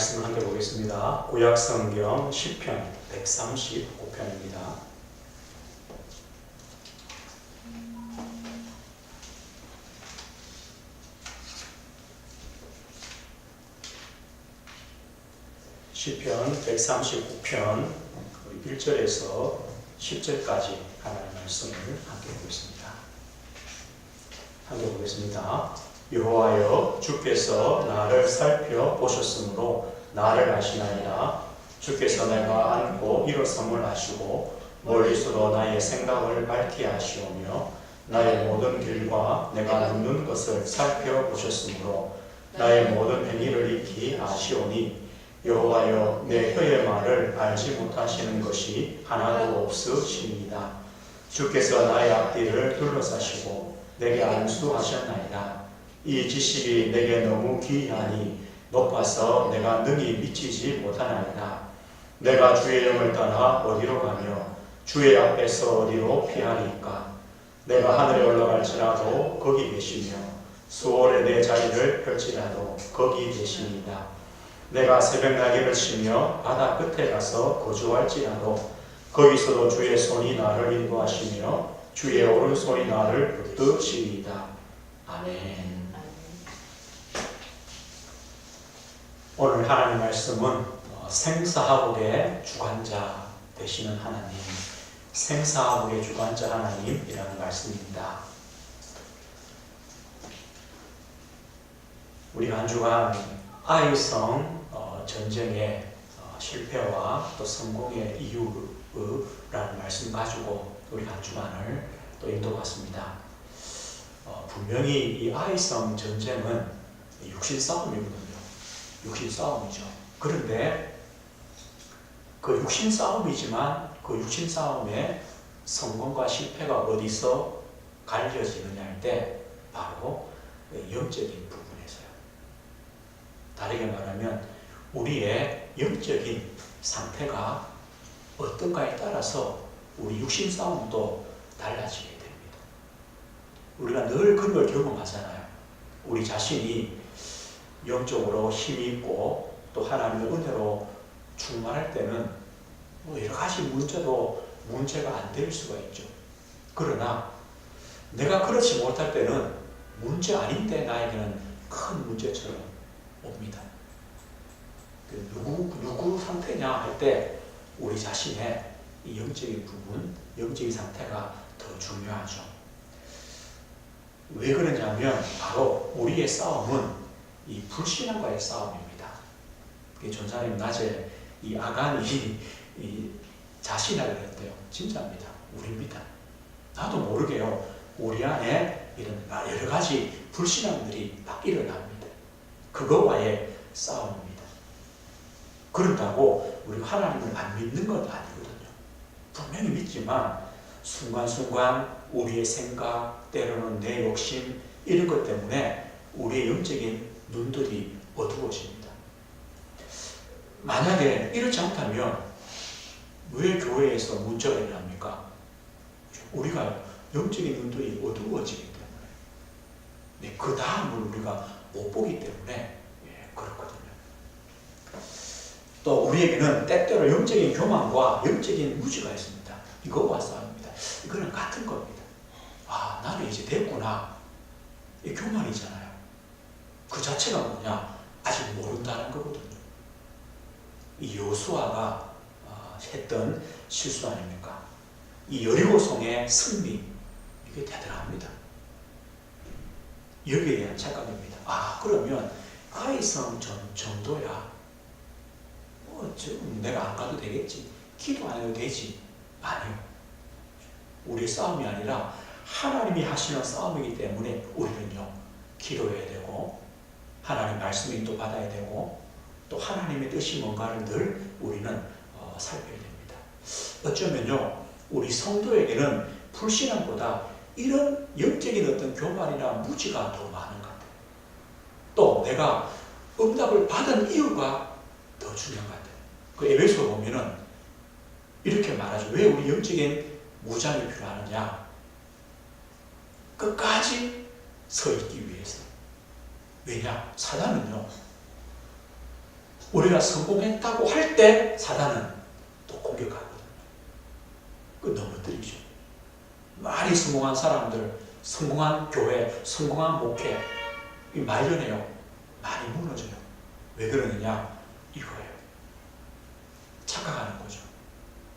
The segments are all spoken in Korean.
말씀 함께 보겠습니다. 구약성경 시편 135편입니다. 시편 139편 1절에서 10절까지 하나님의 말씀을 함께 보겠습니다. 함께 보겠습니다. 여호와여, 주께서 나를 살펴보셨으므로 나를 아시나이다. 주께서 내가 안고 일어섬을 아시고 멀리서도 나의 생각을 밝게 하시오며 나의 모든 길과 내가 눕는 것을 살펴보셨으므로 나의 모든 행위를 익히 아시오니 여호와여, 내 혀의 말을 알지 못하시는 것이 하나도 없으시니이다. 주께서 나의 앞뒤를 둘러싸시고 내게 안수하셨나이다. 이 지식이 내게 너무 귀하니 높아서 내가 능히 미치지 못하나이다. 내가 주의 영을 떠나 어디로 가며 주의 앞에서 어디로 피하리까? 내가 하늘에 올라갈지라도 거기 계시며 수월에 내 자리를 펼지라도 거기 계시니이다. 내가 새벽 날개를 치며 바다 끝에 가서 거주할지라도 거기서도 주의 손이 나를 인도하시며 주의 오른손이 나를 붙드시리이다. 아멘. 오늘 하나님 말씀은 생사화복의 주관자 되시는 하나님, 생사화복의 주관자 하나님이라는 말씀입니다. 우리가 한 주간 아이성 전쟁의 실패와 또 성공의 이유라는 말씀 가지고 우리 한 주간을 또 인도받습니다. 분명히 이 아이성 전쟁은 육신 싸움이거든요. 육신 싸움이죠. 그런데 그 육신 싸움이지만 그 육신 싸움의 성공과 실패가 어디서 갈려지느냐 할 때 바로 영적인 부분에서요. 다르게 말하면 우리의 영적인 상태가 어떤가에 따라서 우리 육신 싸움도 달라지게 됩니다. 우리가 늘 그런 걸 경험하잖아요. 우리 자신이 영적으로 힘이 있고 또 하나님의 은혜로 충만할 때는 여러 가지 문제도 문제가 안 될 수가 있죠. 그러나 내가 그렇지 못할 때는 문제 아닌데 나에게는 큰 문제처럼 옵니다. 누구 상태냐 할 때 우리 자신의 이 영적인 부분, 영적인 상태가 더 중요하죠. 왜 그러냐면 바로 우리의 싸움은 이 불신앙과의 싸움입니다. 전사님 낮에 이 아간이 자신하게 했대요. 진짜입니다. 우리입니다. 나도 모르게요. 우리 안에 이런 여러 가지 불신앙들이 막 일어납니다. 그거와의 싸움입니다. 그런다고 우리가 하나님을 안 믿는 건 아니거든요. 분명히 믿지만 순간순간 우리의 생각, 때로는 내 욕심 이런 것 때문에 우리의 영적인 눈들이 어두워집니다. 만약에 이렇지 않다면 왜 교회에서 문제가 일어납니까? 우리가 영적인 눈들이 어두워지기 때문에, 그 다음을 우리가 못 보기 때문에 그렇거든요. 또 우리에게는 때때로 영적인 교만과 영적인 무지가 있습니다. 이거와 싸웁니다. 이거는 같은 겁니다. 나는 이제 됐구나. 이 교만이잖아요. 그 자체가 뭐냐? 아직 모른다는 거거든요. 이 여호수아가 했던 실수 아닙니까? 이 여리고성의 승리, 이게 대단합니다. 여기에 대한 착각입니다. 그러면 아이성 정도야 내가 안 가도 되겠지, 기도 안 해도 되지. 아니요. 우리의 싸움이 아니라 하나님이 하시는 싸움이기 때문에 우리는요, 기도해야 되고 하나님 말씀을 인도받아야 되고 또 하나님의 뜻이 뭔가를 늘 우리는 살펴야 됩니다. 어쩌면요, 우리 성도에게는 불신앙보다 이런 영적인 어떤 교만이나 무지가 더 많은 것 같아요. 또 내가 응답을 받은 이유가 더 중요한 것 같아요. 그 에베소 보면은 이렇게 말하죠. 왜 우리 영적인 무장이 필요하느냐? 끝까지 서 있기 위해서. 왜냐? 사단은요, 우리가 성공했다고 할 때 사단은 또 공격하거든요. 그 넘어뜨리죠. 많이 성공한 사람들, 성공한 교회, 성공한 목회, 이 말년에요. 많이 무너져요. 왜 그러느냐? 이거예요. 착각하는 거죠.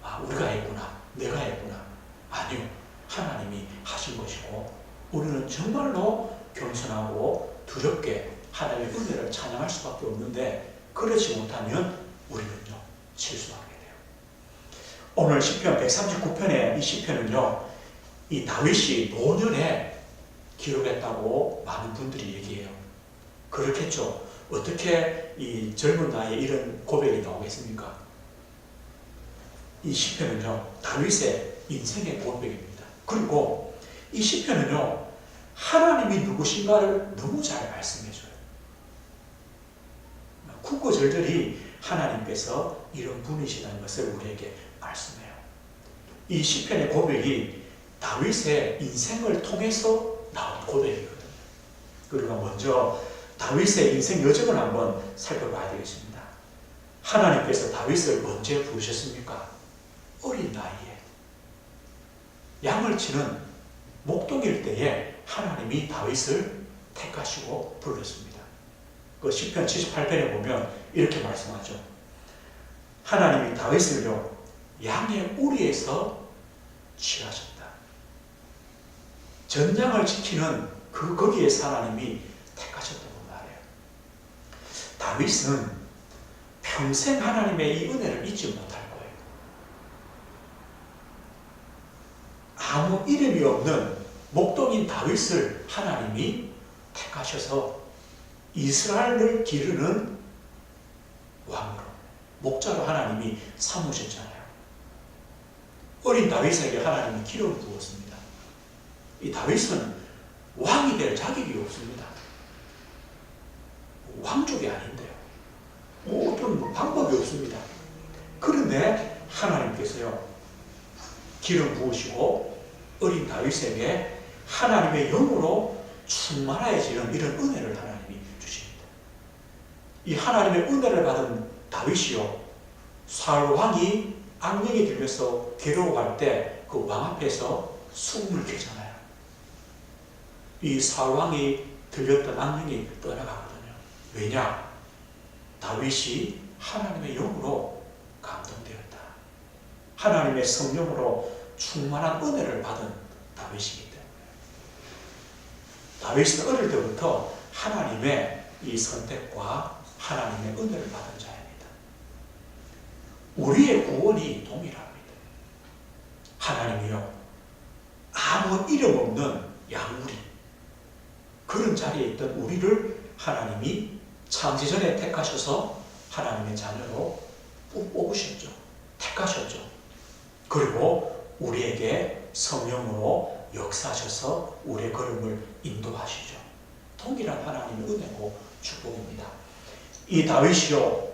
아, 우리가 했구나. 내가 했구나. 아니요. 하나님이 하신 것이고, 우리는 정말로 겸손하고 두렵게 하나님의 은혜를 찬양할 수밖에 없는데, 그렇지 못하면 우리는요, 실수하게 돼요. 오늘 시편 139편의 이 시편은요, 이 다윗이 노년에 기록했다고 많은 분들이 얘기해요. 그렇겠죠. 어떻게 이 젊은 나이에 이런 고백이 나오겠습니까? 이 시편은요, 다윗의 인생의 고백입니다. 그리고 이 시편은요, 하나님이 누구신가를 너무 잘 말씀해줘요. 구구절절히 하나님께서 이런 분이시라는 것을 우리에게 말씀해요. 이 시편의 고백이 다윗의 인생을 통해서 나온 고백이거든요. 그리고 먼저 다윗의 인생 여정을 한번 살펴봐야 되겠습니다. 하나님께서 다윗을 언제 부르셨습니까? 어린 나이에 양을 치는 목동일 때에 하나님이 다윗을 택하시고 불렀습니다. 그 시편 78편에 보면 이렇게 말씀하죠. 하나님이 다윗을요, 양의 우리에서 취하셨다. 전양을 지키는 거기에서 하나님이 택하셨다고 말해요. 다윗은 평생 하나님의 이 은혜를 잊지 못할 거예요. 아무 이름이 없는 목동인 다윗을 하나님이 택하셔서 이스라엘을 기르는 왕으로, 목자로 하나님이 삼으셨잖아요. 어린 다윗에게 하나님이 기름을 부었습니다. 이 다윗은 왕이 될 자격이 없습니다. 왕족이 아닌데요. 어떤 방법이 없습니다. 그런데 하나님께서요, 기름 부으시고 어린 다윗에게 하나님의 영으로 충만해지는 이런 은혜를 하나님이 주십니다. 이 하나님의 은혜를 받은 다윗이요, 사울 왕이 악령이 들려서 괴로워할 때 그 왕 앞에서 숨을 쉬잖아요. 이 사울 왕이 들렸던 악령이 떠나가거든요. 왜냐? 다윗이 하나님의 영으로 감동되었다. 하나님의 성령으로 충만한 은혜를 받은 다윗이기 때문에. 다윗은 어릴 때부터 하나님의 이 선택과 하나님의 은혜를 받은 자입니다. 우리의 구원이 동일합니다. 하나님이요, 아무 이름 없는 양우리, 그런 자리에 있던 우리를 하나님이 창세전에 택하셔서 하나님의 자녀로 뽑으셨죠. 택하셨죠. 그리고 우리에게 성령으로 역사하셔서 우리의 걸음을 인도하시죠. 동일한 하나님의 은혜고 축복입니다. 이 다윗이요,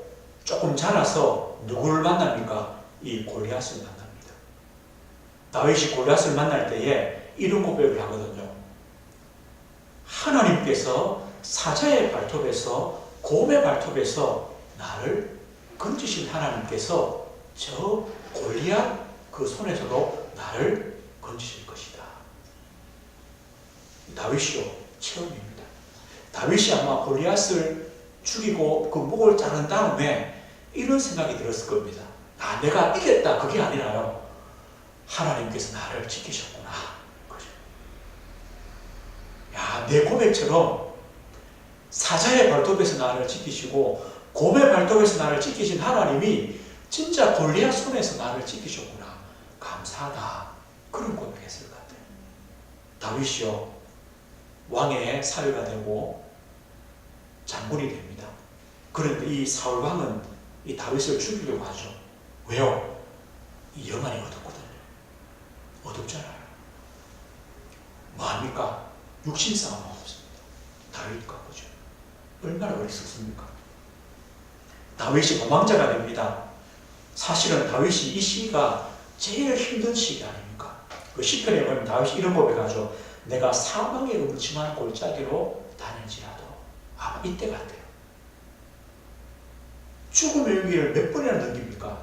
조금 자라서 누구를 만납니까? 이 골리앗을 만납니다. 다윗이 골리앗을 만날 때에 이런 고백을 하거든요. 하나님께서 사자의 발톱에서, 곰의 발톱에서 나를 건지신 하나님께서 저 골리앗 그 손에서도 나를 건지실 것이다. 다윗이요, 체험입니다. 다윗이 아마 골리앗을 죽이고 그 목을 자른 다음에 이런 생각이 들었을 겁니다. 아, 내가 이겼다. 그게 아니라요, 하나님께서 나를 지키셨구나. 그죠? 야, 내 고백처럼 사자의 발톱에서 나를 지키시고 곰의 발톱에서 나를 지키신 하나님이 진짜 골리앗 손에서 나를 지키셨구나. 감사하다. 그런 고백했을 것 같아요. 다윗이요, 왕의 사위가 되고 장군이 됩니다. 그런데 이 사울 왕은 이 다윗을 죽이려고 하죠. 왜요? 이 영안이 어둡거든요. 어둡잖아요. 뭐합니까? 육신싸움하고 있습니다. 다윗과 그죠? 얼마나 어리석습니까? 다윗이 도망자가 됩니다. 사실은 다윗이 이 시기가 제일 힘든 시기 아닙니까? 그 시편에 보면 다윗이 이런 고백하죠. 내가 사망의 음침한 골짜기로 다닐지라도. 아마 이때 같아요. 죽음의 위기를 몇 번이나 넘깁니까?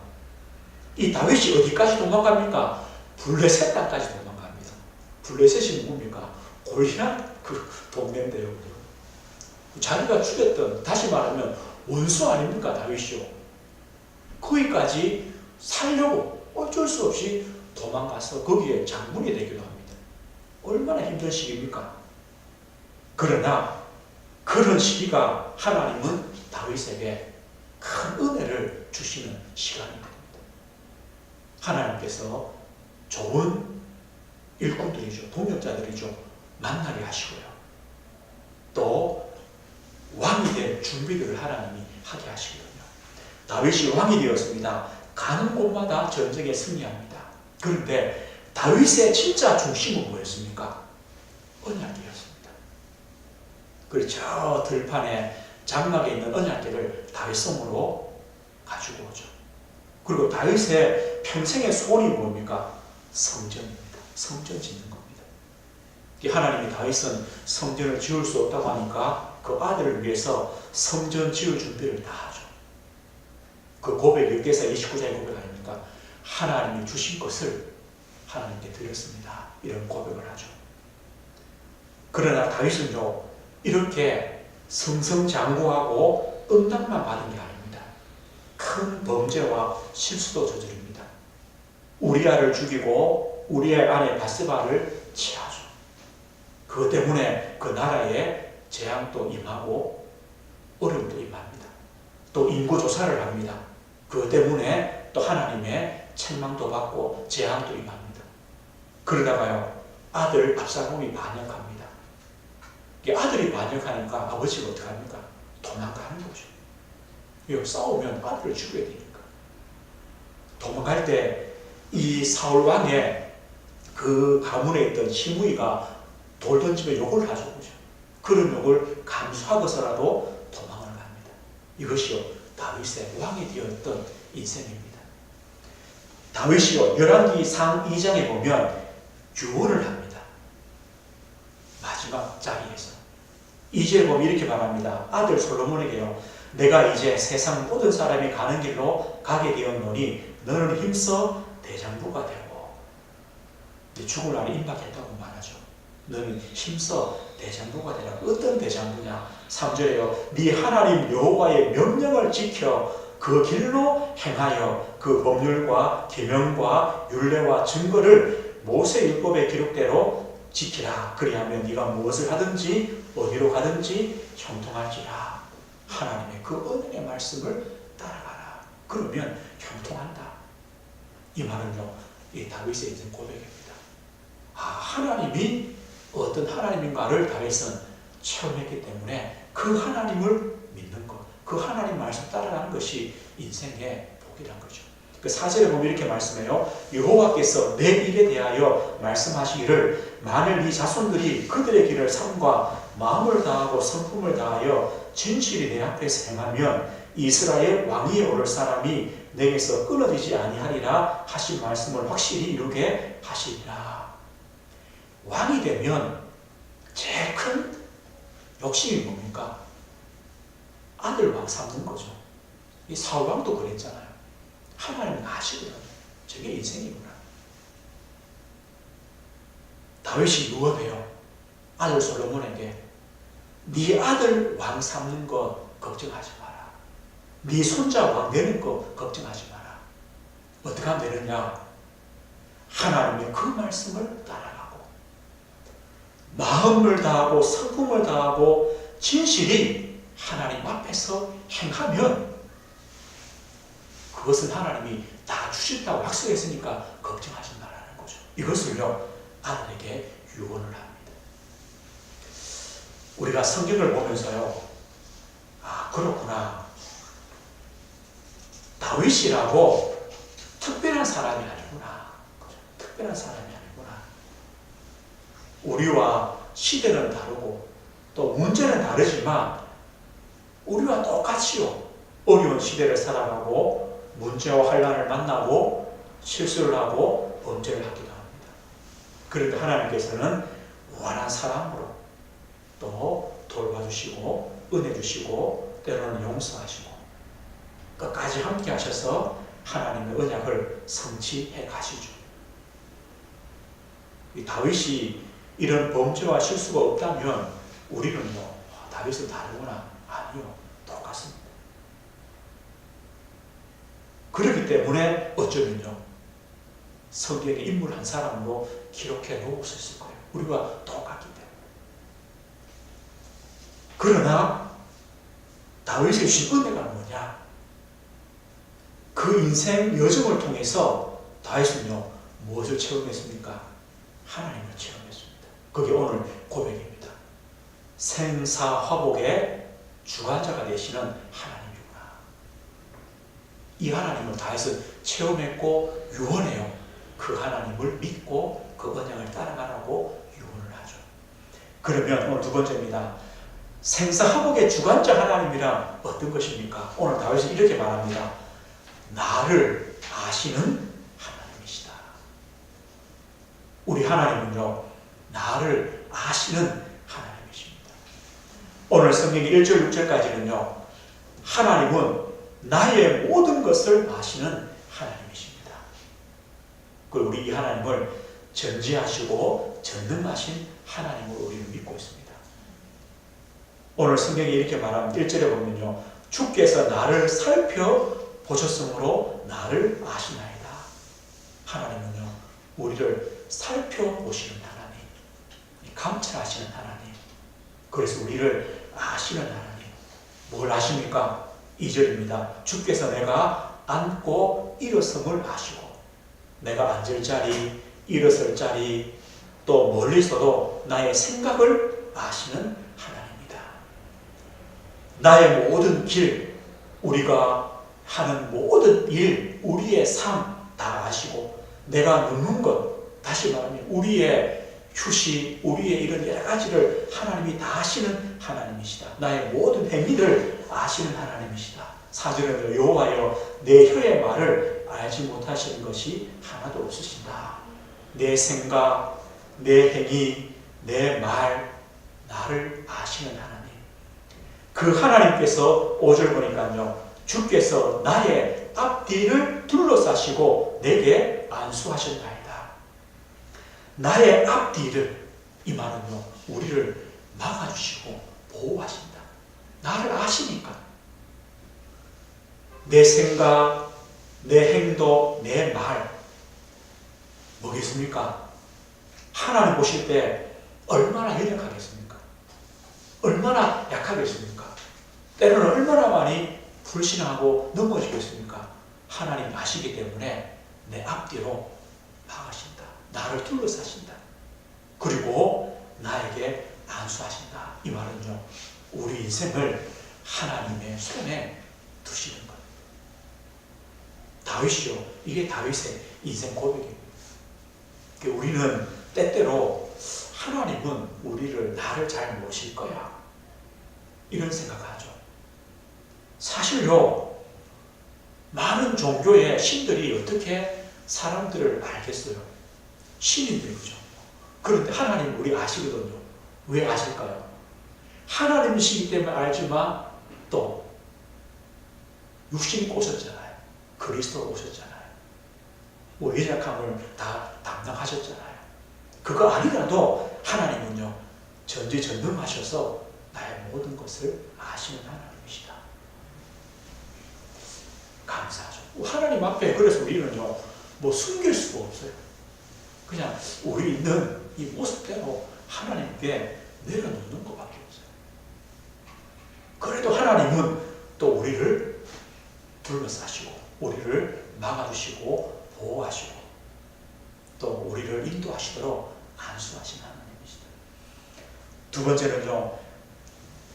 이 다윗이 어디까지 도망갑니까? 블레셋 땅까지 도망갑니다. 블레셋이 뭡니까? 골리앗 그 동네인데요. 자기가 죽였던, 다시 말하면 원수 아닙니까? 다윗이요. 거기까지 살려고 어쩔 수 없이 도망가서 거기에 장군이 되기도 합니다. 얼마나 힘든 시기입니까? 그러나 그런 시기가 하나님은 다윗에게 큰 은혜를 주시는 시간입니다. 하나님께서 좋은 일꾼들이죠. 동역자들이죠. 만나게 하시고요. 또 왕이 될 준비들을 하나님이 하게 하시거든요. 다윗이 왕이 되었습니다. 가는 곳마다 전쟁에 승리합니다. 그런데 다윗의 진짜 중심은 뭐였습니까? 언약궤였습니다. 그리고 저 들판에 장막에 있는 언약궤를 다윗성으로 가지고 오죠. 그리고 다윗의 평생의 소원이 뭡니까? 성전입니다. 성전 짓는 겁니다. 하나님이 다윗은 성전을 지을 수 없다고 하니까 그 아들을 위해서 성전 지을 준비를 다 하죠. 그 고백 6개사 29장의 고백 아닙니까? 하나님이 주신 것을 하나님께 드렸습니다. 이런 고백을 하죠. 그러나 다윗은요, 이렇게 승승장구하고 응답만 받은 게 아닙니다. 큰 범죄와 실수도 저지릅니다. 우리아를 죽이고 우리의 아내 바세바를 취하죠. 그것 때문에 그 나라에 재앙도 임하고 어려움도 임합니다. 또 인구조사를 합니다. 그것 때문에 또 하나님의 책망도 받고 재앙도 임합니다. 그러다가요, 아들 압살롬이 반역합니다. 아들이 반역하니까 아버지가 어떻게 합니까? 도망가는 거죠. 싸우면 아들을 죽여야 되니까. 도망갈 때 이 사울 왕의 그 가문에 있던 시므이가 돌 던지며 욕을 하죠. 그런 욕을 감수하고서라도 도망을 갑니다. 이것이요, 다윗의 왕이 되었던 인생입니다. 다윗이요, 열왕기상 2장에 보면 유언을 합니다. 마지막 자리에서 2절에 보면 이렇게 말합니다. 아들 솔로몬에게요, 내가 이제 세상 모든 사람이 가는 길로 가게 되었노니 너는 힘써 대장부가 되고, 죽을 날이 임박했다고 말하죠. 너는 힘써 대장부가 되라. 어떤 대장부냐? 3절에요, 네 하나님 여호와의 명령을 지켜 그 길로 행하여 그 법률과 계명과 율례와 증거를 모세율법의 기록대로 지키라. 그리하면 네가 무엇을 하든지 어디로 가든지 형통할지라. 하나님의 그 은혜의 말씀을 따라가라. 그러면 형통한다. 이 말은요, 이 다윗의 인생 고백입니다. 하나님이 어떤 하나님인가를 다윗은 체험했기 때문에 그 하나님을 믿는 것, 그 하나님 말씀 따라가는 것이 인생의 복이란 거죠. 그 4절에 보면 이렇게 말씀해요. 여호와께서 내 일에 대하여 말씀하시기를 만일 네 자손들이 그들의 길을 삼과 마음을 다하고 성품을 다하여 진실이 내 앞에서 행하면 이스라엘 왕위에 오를 사람이 내게서 끊어지지 아니하리라 하신 말씀을 확실히 이루게 하시리라. 왕이 되면 제일 큰 욕심이 뭡니까? 아들 왕 삼는 거죠. 이 사울 왕도 그랬잖아요. 하나님은 아시거든요. 저게 인생이구나. 다윗이 유언해요. 아들 솔로몬에게 네 아들 왕 삼는 거 걱정하지 마라. 네 손자 왕 되는 거 걱정하지 마라. 어떻게 하면 되느냐? 하나님의 그 말씀을 따라가고 마음을 다하고 성품을 다하고 진실이 하나님 앞에서 행하면 그것은 하나님이 다 주신다고 약속했으니까 걱정하지 말라는 거죠. 이것을요, 아들에게 유언을 합니다. 우리가 성경을 보면서요, 그렇구나. 다윗이라고 특별한 사람이 아니구나. 특별한 사람이 아니구나. 우리와 시대는 다르고 또 문제는 다르지만 우리와 똑같이요, 어려운 시대를 살아가고 문제와 환난을 만나고 실수를 하고 범죄를 하기도 합니다. 그런데 하나님께서는 무한한 사랑으로 또 돌봐주시고 은혜 주시고 때로는 용서하시고 끝까지 함께 하셔서 하나님의 언약을 성취해 가시죠. 이 다윗이 이런 범죄와 실수가 없다면 우리는요, 다윗은 다르구나. 아니요, 똑같습니다. 그렇기 때문에 어쩌면요, 성경의 인물 한 사람으로 기록해 놓을 수 있을 거예요. 우리가 똑같기 때문에. 그러나 다윗의 주신 은혜가 뭐냐? 그 인생 여정을 통해서 다윗은요, 무엇을 체험했습니까? 하나님을 체험했습니다. 그게 오늘 고백입니다. 생사화복의 주관자가 되시는 하나님이구나. 이 하나님을 다윗은 체험했고 유언해요. 그 하나님을 믿고 그 언약을 따라가라고 유언을 하죠. 그러면 오늘 두 번째입니다. 생사화복의 주관자 하나님이란 어떤 것입니까? 오늘 다윗은 이렇게 말합니다. 나를 아시는 하나님이시다. 우리 하나님은요, 나를 아시는 하나님이십니다. 오늘 성경의 1절 6절까지는요, 하나님은 나의 모든 것을 아시는 하나님이십니다. 그리고 우리 이 하나님을 전지하시고 전능하신 하나님으로 우리는 믿고 있습니다. 오늘 성경에 이렇게 말합니다. 1절에 보면요, 주께서 나를 살펴보셨으므로 나를 아시나이다. 하나님은요, 우리를 살펴보시는 하나님, 감찰하시는 하나님, 그래서 우리를 아시는 하나님. 뭘 아십니까? 2절입니다. 주께서 내가 앉고 일어섬을 아시고, 내가 앉을 자리, 일어설 자리, 또 멀리서도 나의 생각을 아시는 하나님이다. 나의 모든 길, 우리가 하는 모든 일, 우리의 삶 다 아시고, 내가 눕는 것, 다시 말하면 우리의 휴식, 우리의 이런 여러 가지를 하나님이 다 아시는 하나님이시다. 나의 모든 행위를 아시는 하나님이시다. 4절에는 여호와여 내 혀의 말을 알지 못하시는 것이 하나도 없으신다. 내 생각, 내 행위, 내 말, 나를 아시는 하나님. 그 하나님께서 5절 보니까요, 주께서 나의 앞뒤를 둘러싸시고 내게 안수하셨나이다. 나의 앞뒤를, 이 말은요, 우리를 막아주시고 보호하신다. 나를 아시니까. 내 생각, 내 행동, 내 말, 뭐겠습니까? 하나님 보실 때 얼마나 연약하겠습니까? 얼마나 약하겠습니까? 때로는 얼마나 많이 불신하고 넘어지겠습니까? 하나님 아시기 때문에 내 앞뒤로 막으신다. 나를 둘러싸신다. 그리고 나에게 안수하신다. 이 말은요, 우리 인생을 하나님의 손에 두시는 것. 다윗이요, 이게 다윗의 인생 고백입니다. 우리는 때때로 하나님은 우리를, 나를 잘 모실 거야, 이런 생각하죠. 사실요, 많은 종교의 신들이 어떻게 사람들을 알겠어요? 신인들이죠. 그런데 하나님 우리 아시거든요. 왜 아실까요? 하나님이시기 때문에 알지만 또 육신이 오셨잖아요. 그리스도가 오셨잖아요. 우리 연약함을 다 담당하셨잖아요. 그거 아니라도 하나님은요, 전지전능하셔서 나의 모든 것을 아시는 하나님이시다. 감사하죠. 하나님 앞에 그래서 우리는요, 뭐 숨길 수가 없어요. 그냥 우리 있는 이 모습대로 하나님께 내려놓는 것밖에 없어요. 그래도 하나님은 또 우리를 둘러싸시고, 우리를 막아주시고, 보호하시고, 또 우리를 인도하시도록 안수하신 하나님이시다. 두 번째는요,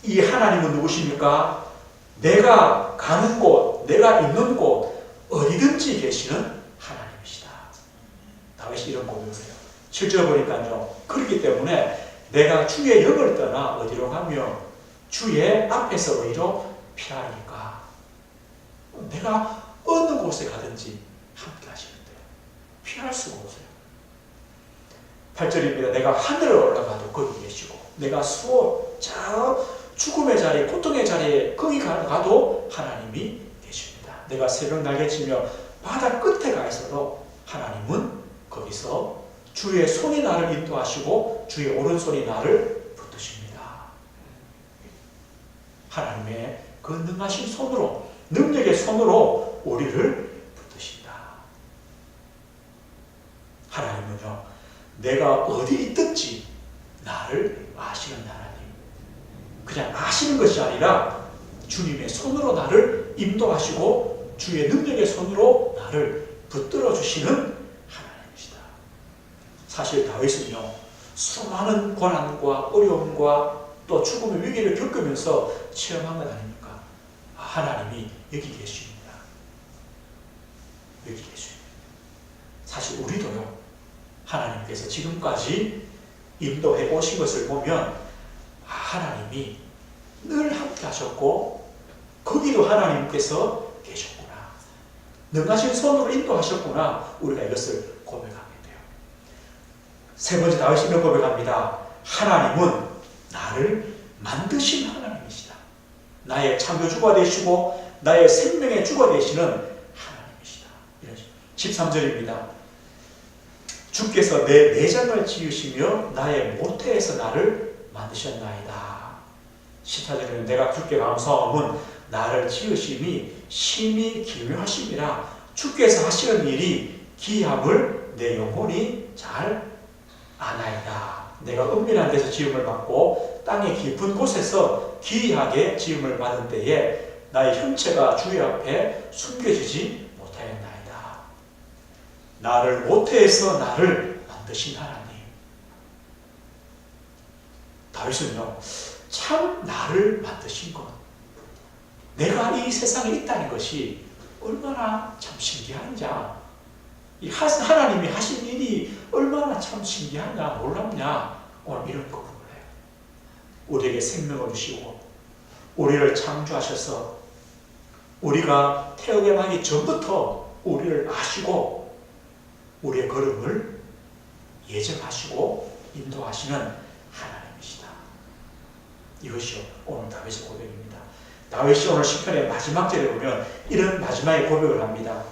이 하나님은 누구십니까? 내가 가는 곳, 내가 있는 곳, 어디든지 계시는 하나님이시다. 다윗이 이런 고백을 해요. 7절 보니까요, 그렇기 때문에 내가 주의 영을 떠나 어디로 가며 주의 앞에서 어디로 피하리까? 내가 어느 곳에 가든지 함께 하시는데요, 피할 수가 없어요. 8절입니다. 내가 하늘을 올라가도 거기 계시고, 내가 수호, 저 죽음의 자리, 고통의 자리에 거기 가도 하나님이 계십니다. 내가 새벽 날개치며 바다 끝에 가 있어도 하나님은 거기서 주의 손이 나를 인도하시고 주의 오른손이 나를 붙드십니다. 하나님의 그 능하신 손으로, 능력의 손으로 우리를 붙드신다. 하나님은요, 내가 어디 있든지 나를 아시는 하나님. 그냥 아시는 것이 아니라 주님의 손으로 나를 인도하시고 주의 능력의 손으로 나를 붙들어 주시는 하나님이시다. 사실 다윗은요, 수많은 고난과 어려움과 또 죽음의 위기를 겪으면서 체험한 것 아닙니까? 하나님이 여기 계십니다. 여기 계십니다. 사실 우리도요, 하나님께서 지금까지 인도해 오신 것을 보면 하나님이 늘 함께 하셨고 거기도 하나님께서 계셨구나, 능하신 손으로 인도하셨구나, 우리가 이것을 고백하게 돼요. 세 번째 다윗이 고백합니다. 하나님은 나를 만드신 하나님이시다. 나의 창조주가 되시고 나의 생명의 주가 되시는 하나님이시다. 13절입니다. 주께서 내 내장을 지으시며 나의 모태에서 나를 만드셨나이다. 14절에는 내가 주께 감사함은 나를 지으심이 심히 기묘하심이라. 주께서 하시는 일이 기함을 내 영혼이 잘 아나이다. 내가 은밀한 데서 지음을 받고 땅의 깊은 곳에서 기이하게 지음을 받은 때에 나의 형체가 주의 앞에 숨겨지지 못하였나이다. 나를 모태에서 나를 만드신 하나님. 다윗은요, 참 나를 만드신 것, 내가 이 세상에 있다는 것이 얼마나 참 신기한지, 이 하나님이 하신 일이 얼마나 참 신기하냐, 놀랍냐, 오늘 이런 고백을 해요. 우리에게 생명을 주시고 우리를 창조하셔서 우리가 태어나기 전부터 우리를 아시고 우리의 걸음을 예정하시고 인도하시는 하나님이시다. 이것이 오늘 다윗의 고백입니다. 다윗이 오늘 시편의 마지막 절에 보면 이런 마지막에 고백을 합니다.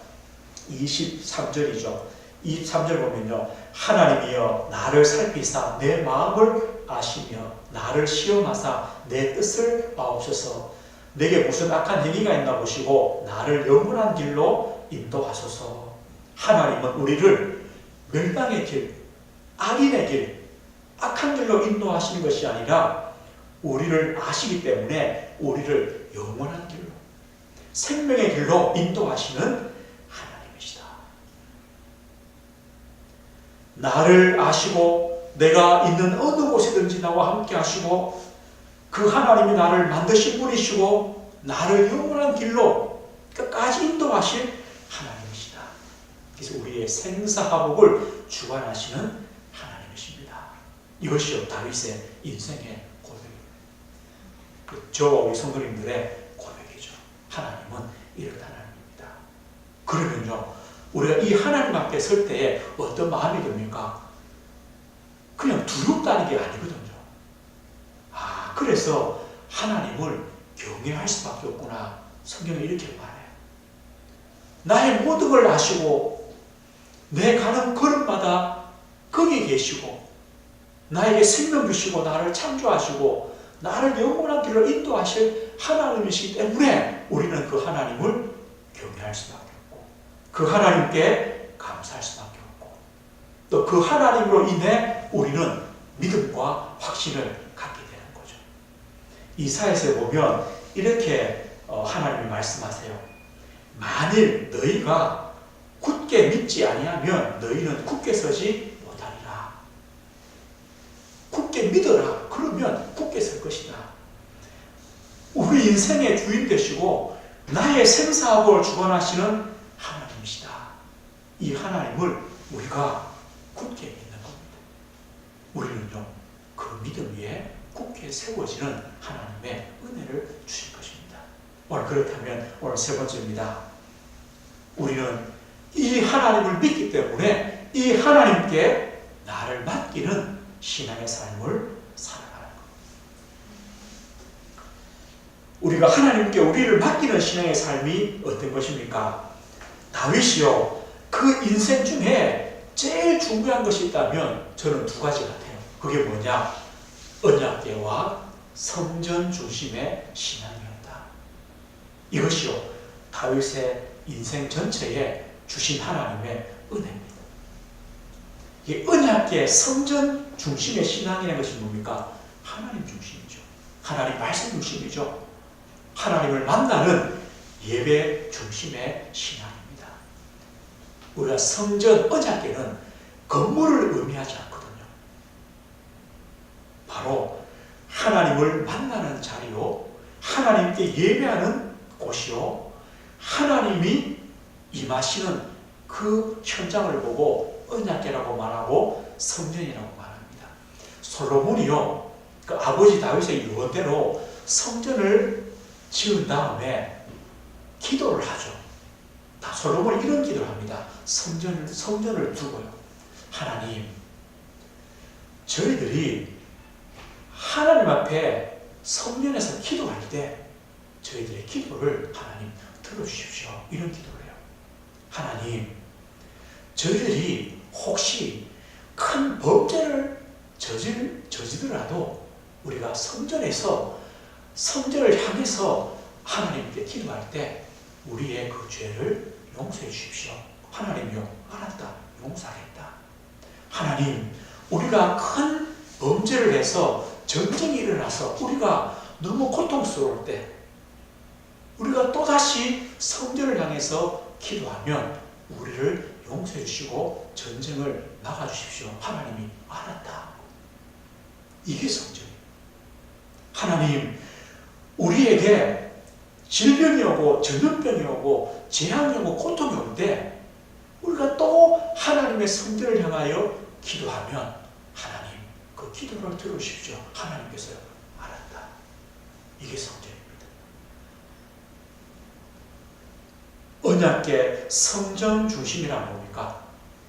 23절이죠. 23절 보면요, 하나님이여 나를 살피사 내 마음을 아시며 나를 시험하사 내 뜻을 아옵소서. 내게 무슨 악한 행위가 있나 보시고 나를 영원한 길로 인도하소서. 하나님은 우리를 멸망의 길, 악인의 길, 악한 길로 인도하시는 것이 아니라 우리를 아시기 때문에 우리를 영원한 길로, 생명의 길로 인도하시는 하나님이시다. 나를 아시고 내가 있는 어느 곳이든지 나와 함께 하시고 그 하나님이 나를 만드신 분이시고 나를 영원한 길로 끝까지 인도하실 하나님이시다. 그래서 우리의 생사화복을 주관하시는 하나님이십니다. 이것이 다윗의 인생의 고백입니다. 저와 우리 성도님들의 고백이죠. 하나님은 이런 하나님입니다. 그러면요, 우리가 이 하나님 앞에 설 때에 어떤 마음이 듭니까? 그냥 두렵다는 게 아니거든요. 그래서 하나님을 경외할 수밖에 없구나. 성경은 이렇게 말해요. 나의 모든 걸 아시고 내 가는 걸음마다 거기 계시고 나에게 생명 주시고 나를 창조하시고 나를 영원한 길로 인도하실 하나님이시기 때문에 우리는 그 하나님을 경외할 수밖에 없고 그 하나님께 감사할 수밖에 없고 또 그 하나님으로 인해 우리는 믿음과 확신을 갖게 되는 거죠. 이사야서에 보면 이렇게 하나님이 말씀하세요. 만일 너희가 굳게 믿지 아니하면 너희는 굳게 서지 못하리라. 굳게 믿어라. 그러면 굳게 설 것이다. 우리 인생의 주인 되시고 나의 생사학을 주관하시는 하나님이시다. 이 하나님을 우리가 굳게 믿는 겁니다. 우리는요, 그 믿음 위에 굳게 세워지는 하나님의 은혜를 주실 것입니다. 오늘 그렇다면 오늘 세 번째입니다. 우리는 이 하나님을 믿기 때문에 이 하나님께 나를 맡기는 신앙의 삶을 살아가는 겁니다. 우리가 하나님께 우리를 맡기는 신앙의 삶이 어떤 것입니까? 다윗이요, 그 인생 중에 제일 중요한 것이 있다면 저는 두 가지 같아요. 그게 뭐냐? 언약궤와 성전 중심의 신앙이었다. 이것이요, 다윗의 인생 전체에 주신 하나님의 은혜입니다. 이 언약궤 성전 중심의 신앙이라는 것이 뭡니까? 하나님 중심이죠. 하나님 말씀 중심이죠. 하나님을 만나는 예배 중심의 신앙입니다. 우리가 성전 언약궤는 건물을 의미하지 않거든요. 바로 하나님을 만나는 자리요, 하나님께 예배하는 곳이요, 하나님이 임하시는 그 현장을 보고 언약궤라고 말하고 성전이라고 말합니다. 솔로몬이요, 그 아버지 다윗의 유언대로 성전을 지은 다음에 기도를 하죠. 다 솔로몬이 이런 기도를 합니다. 성전을 두고요. 하나님, 저희들이 하나님 앞에 성전에서 기도할 때 저희들의 기도를 하나님 들어주십시오. 이런 기도를 해요. 하나님, 저희들이 혹시 큰 범죄를 저지더라도 우리가 성전을 향해서 하나님께 기도할 때 우리의 그 죄를 용서해 주십시오. 하나님이요, 알았다, 용서하겠다. 하나님, 우리가 큰 범죄를 해서 전쟁이 일어나서 우리가 너무 고통스러울 때 우리가 또다시 성전을 향해서 기도하면 우리를 용서해 주시고 전쟁을 막아주십시오. 하나님이 알았다. 이게 성전이에요. 하나님, 우리에게 질병이 오고 전염병이 오고 재앙이 오고 고통이 올 때 우리가 또 하나님의 성전을 향하여 기도하면 하나님, 그 기도를 들으십시오. 하나님께서 알았다. 이게 성전입니다. 언약궤 성전 중심이란 뭡니까?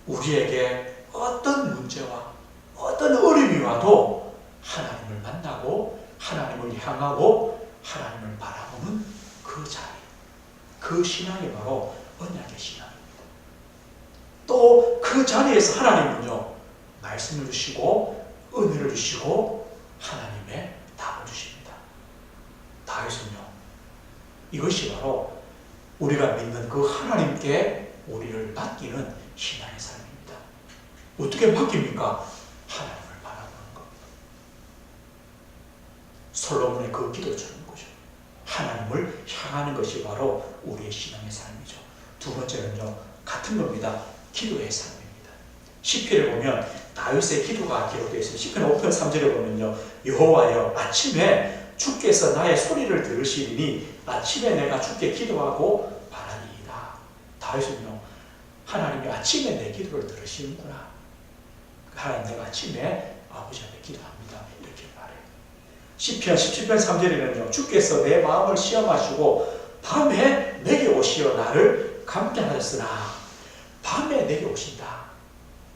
우리에게 어떤 문제와 어떤 어려움이 와도 하나님을 만나고 하나님을 향하고 하나님을 바라보는 그 자리, 그 신앙이 바로 언약의 신앙입니다. 또 그 자리에서 하나님은요, 말씀을 주시고 은혜를 주시고 하나님의 답을 주십니다. 다윗은요, 이것이 바로 우리가 믿는 그 하나님께 우리를 맡기는 신앙의 삶입니다. 어떻게 맡깁니까? 하나님을 바라보는 겁니다. 솔로몬의 그 기도처럼 거죠. 하나님을 향하는 것이 바로 우리의 신앙의 삶이죠. 두 번째는요, 같은 겁니다. 기도의 삶입니다. 시편을 보면 다윗의 기도가 기록되어 있습니다. 시편 5편 3절에 보면요, 여호와여, 아침에 주께서 나의 소리를 들으시리니 아침에 내가 주께 기도하고 바라리이다. 다윗은요, 하나님이 아침에 내 기도를 들으시는구나. 하나님, 내가 아침에 아버지 앞에 기도합니다. 이렇게 말해요. 시편 17편 3절에는요, 주께서 내 마음을 시험하시고 밤에 내게 오시어 나를 감게 하셨으나, 밤에 내게 오신다.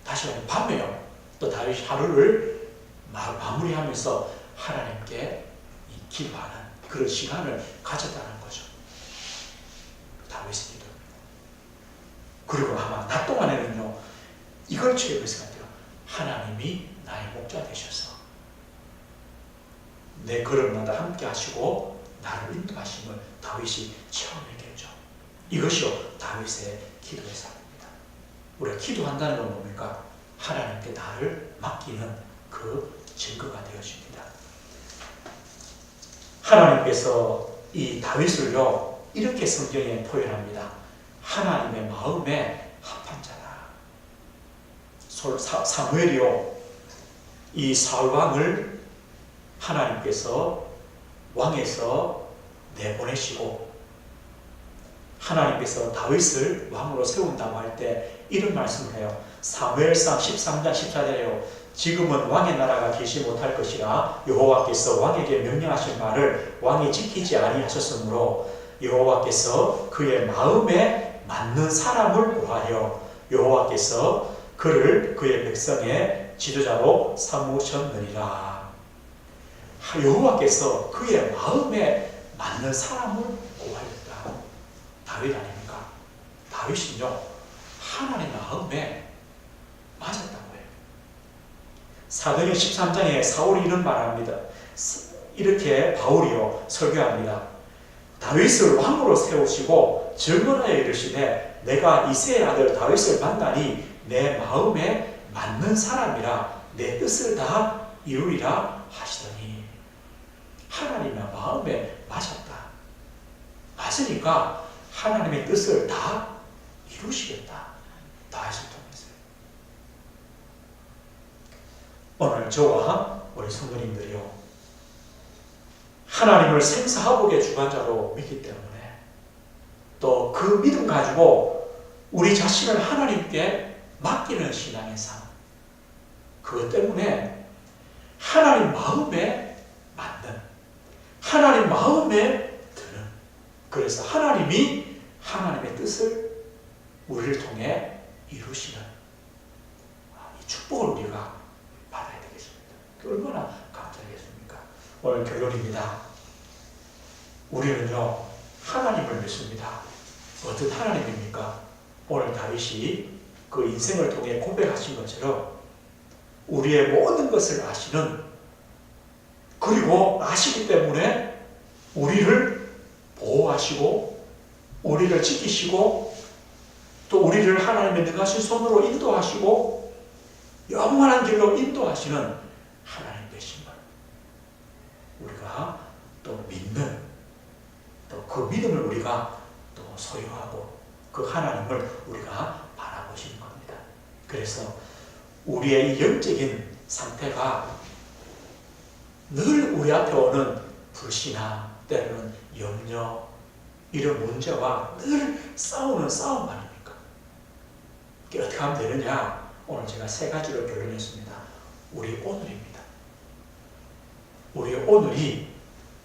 다시 말하면 밤에요. 또 다윗이 하루를 마무리하면서 하나님께 기도하는 그런 시간을 가졌다는 거죠. 다윗의 기도입니다. 그리고 아마 낮 동안에는요, 이걸 체험했을 것 같아요. 하나님이 나의 목자 되셔서 내 걸음마다 함께 하시고 나를 인도하심을 다윗이 체험했겠죠. 이것이요, 다윗의 기도의 삶입니다. 우리가 기도한다는 건 뭡니까? 하나님께 나를 맡기는 그 증거가 되어집니다. 하나님께서 이 다윗을요, 이렇게 성경에 표현합니다. 하나님의 마음에 합한 자라. 사무엘이요, 이 사울왕을 하나님께서 왕에서 내보내시고 하나님께서 다윗을 왕으로 세운다고 할 때 이런 말씀을 해요. 사무엘상 13장 14절에요. 지금은 왕의 나라가 계시 못할 것이라 여호와께서 왕에게 명령하신 말을 왕이 지키지 아니하셨으므로 여호와께서 그의 마음에 맞는 사람을 구하여 여호와께서 그를 그의 백성의 지도자로 삼으셨느니라. 여호와께서 그의 마음에 맞는 사람을 구하였다. 다윗 아닙니까? 다윗은요, 하나님의 마음에 맞았다고 해요. 사도행 13장에 사울이 이런 말을 합니다. 이렇게 바울이요 설교합니다. 다윗을 왕으로 세우시고 증언하여 이르시되 내가 이새의 아들 다윗을 만나니 내 마음에 맞는 사람이라 내 뜻을 다 이루리라 하시더니 하나님의 마음에 맞았다. 맞으니까 하나님의 뜻을 다 이루시겠다. 다윗을 통해서. 오늘 저와 우리 성도님들이요, 하나님을 생사화복의 주관자로 믿기 때문에 또 그 믿음 가지고 우리 자신을 하나님께 맡기는 신앙의 삶, 그것 때문에 하나님 마음에 맞는, 하나님 마음에 드는, 그래서 하나님이 하나님의 뜻을 우리를 통해 이루시는 이 축복을 우리가 받아야 되겠습니다. 얼마나 감사하겠습니까? 오늘 결론입니다. 우리는요, 하나님을 믿습니다. 어떤 하나님입니까? 오늘 다윗이 그 인생을 통해 고백하신 것처럼 우리의 모든 것을 아시는, 그리고 아시기 때문에 우리를 보호하시고 우리를 지키시고 또 우리를 하나님의 능하신 손으로 인도하시고 영원한 길로 인도하시는 하나님 되신 것, 우리가 또 믿는, 또 그 믿음을 우리가 또 소유하고 그 하나님을 우리가 바라보시는 겁니다. 그래서 우리의 이 영적인 상태가 늘 우리 앞에 오는 불신앙, 때로는 염려, 이런 문제와 늘 싸우는 싸움 아닙니까? 이게 어떻게 하면 되느냐? 오늘 제가 세 가지로 결론했습니다. 우리 오늘입니다. 우리 오늘이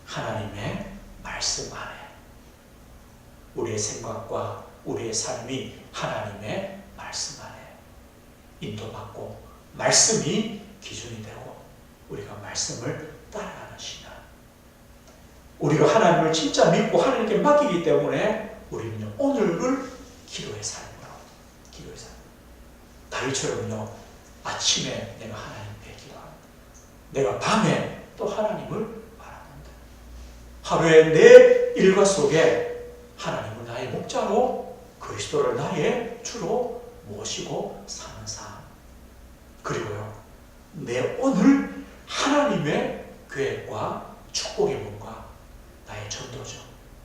하나님의 말씀 안에, 우리의 생각과 우리의 삶이 하나님의 말씀 안에 인도받고 말씀이 기준이 되고 우리가 말씀을 따라가는 신앙, 우리가 하나님을 진짜 믿고 하나님께 맡기기 때문에 우리는요, 오늘을 기도의 삶으로, 기도의 삶. 다윗처럼요, 아침에 내가 하나님께 기도합니다. 내가 밤에 또 하나님을 바라본다. 하루에 내 일과 속에 하나님을 나의 목자로, 그리스도를 나의 주로 모시고 사는 삶. 그리고요, 내 오늘 하나님의 계획과 축복의 문과 나의 전도죠.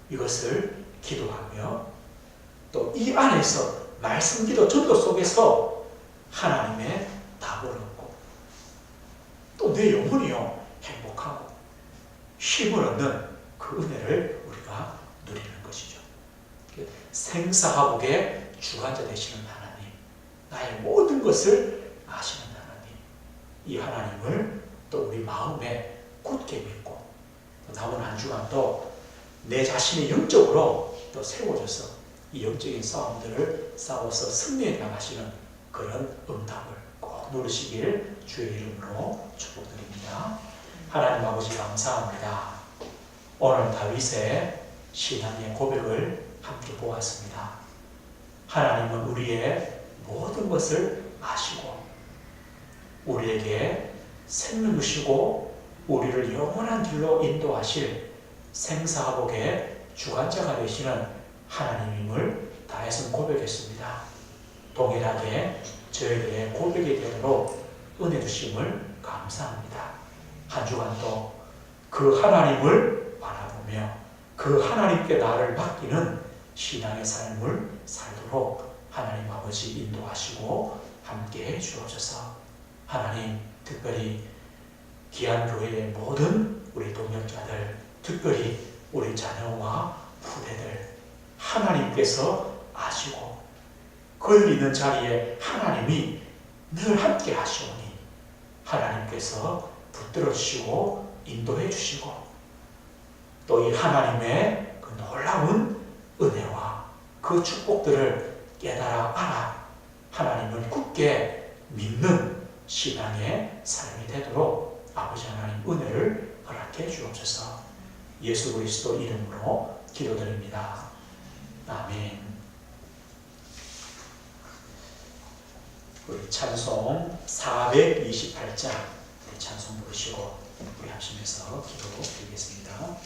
이것을 기도하며 또 이 안에서 말씀, 기도, 전도 속에서 하나님의 답을 얻고 또 내 영혼이요, 행복하고 힘을 얻는 그 은혜를 우리가 누리는 것이죠. 생사화복의 주관자 되시는 하나님, 나의 모든 것을 아시는 하나님, 이 하나님을 또 우리 마음에 굳게 믿고 또 남은 한 주간도 내 자신이 영적으로 또 세워져서 이 영적인 싸움들을 싸워서 승리해 나가시는 그런 응답을 꼭 누리시길 주의 이름으로 축복드립니다. 하나님 아버지 감사합니다. 오늘 다윗의 신앙의 고백을 함께 보았습니다. 하나님은 우리의 모든 것을 아시고 우리에게 생명 주시고 우리를 영원한 길로 인도하실 생사화복의 주관자가 되시는 하나님임을 다윗은 고백했습니다. 동일하게 저에게 고백이 되도록 은혜 주심을 감사합니다. 한 주간도 그 하나님을 바라보며 그 하나님께 나를 맡기는 신앙의 삶을 살도록 하나님 아버지 인도하시고 함께해 주옵소서. 하나님, 특별히 귀한 교회의 모든 우리 동역자들, 특별히 우리 자녀와 후대들, 하나님께서 아시고 그들 있는 자리에 하나님이 늘 함께 하시오니 하나님께서 붙들어 주시고 인도해 주시고 또 이 하나님의 그 놀라운 은혜와 그 축복들을 깨달아 알아 하나님을 굳게 믿는 신앙의 삶이 되도록 아버지 하나님 은혜를 허락해 주옵소서. 예수 그리스도 이름으로 기도드립니다. 아멘. 우리 찬송 428장 찬송 부르시고 우리 합심해서 기도드리겠습니다.